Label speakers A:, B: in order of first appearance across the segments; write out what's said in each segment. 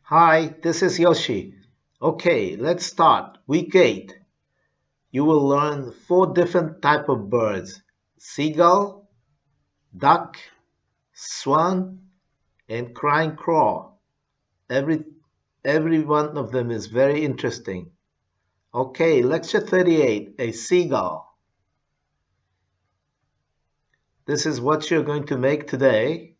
A: Hi, this is Yoshi. Okay, let's start. Week 8. You will learn 4 different type of birds: seagull, duck, swan, and crying crow. Every every one of them is very interesting. Okay, lecture 38, a seagull. This is what you're going to make today.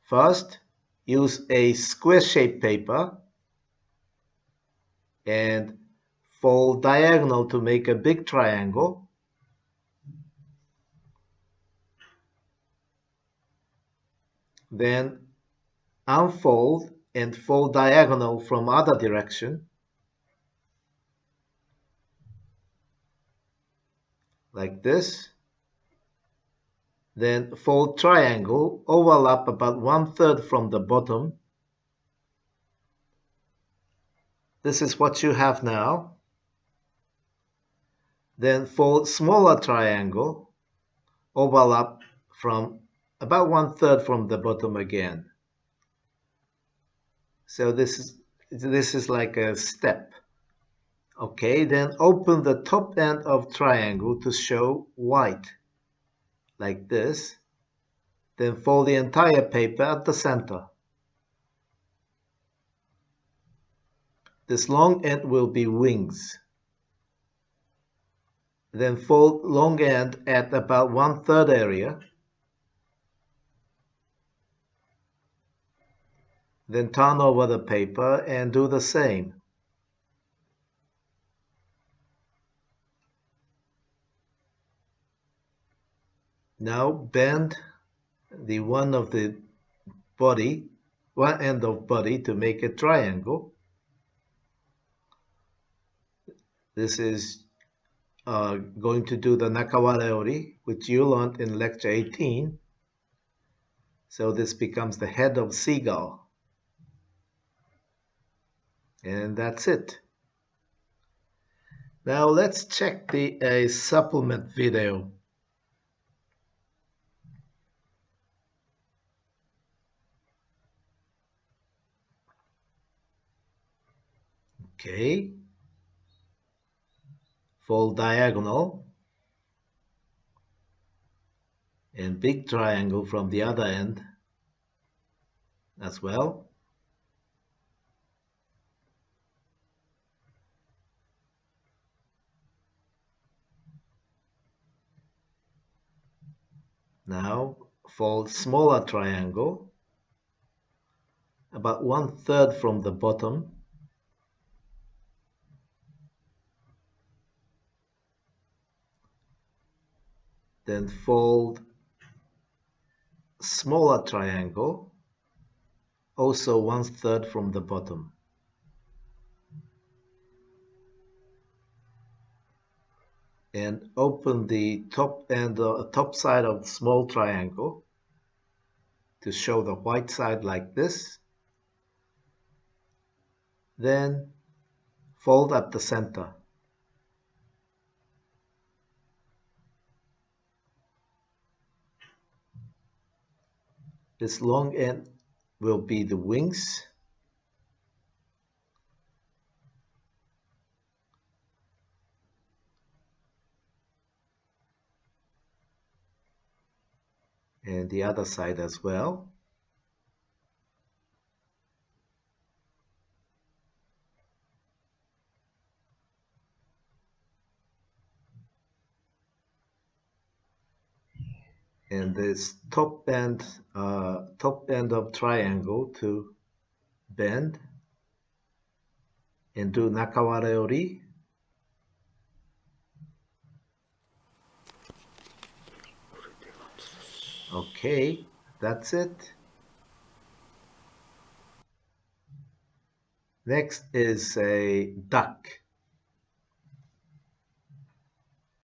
A: First, use a square-shaped paper and fold diagonal to make a big triangle. Then unfold and fold diagonal from other direction, like this. Then fold triangle, overlap about 1/3 from the bottom. This is what you have now. Then fold smaller triangle, overlap from about 1/3 from the bottom again. So this is like a step. Okay, then open the top end of triangle to show white, like this. Then fold the entire paper at the center. This long end will be wings. Then fold long end at about 1/3 area. Then turn over the paper and do the same. Now bend the one end of body to make a triangle. This is going to do the nakawara ori, which you learned in lecture 18. So this becomes the head of seagull. And that's it. Now let's check the supplement video. Okay. Fold diagonal and big triangle from the other end as well. Now fold smaller triangle about 1/3 from the bottom. Then fold smaller triangle, also 1/3 from the bottom. And open the top side of the small triangle to show the white side like this. Then fold at the center. This long end will be the wings. And the other side as well. And this top end of triangle to bend and do nakawara ori. Okay, that's it. Next is a duck.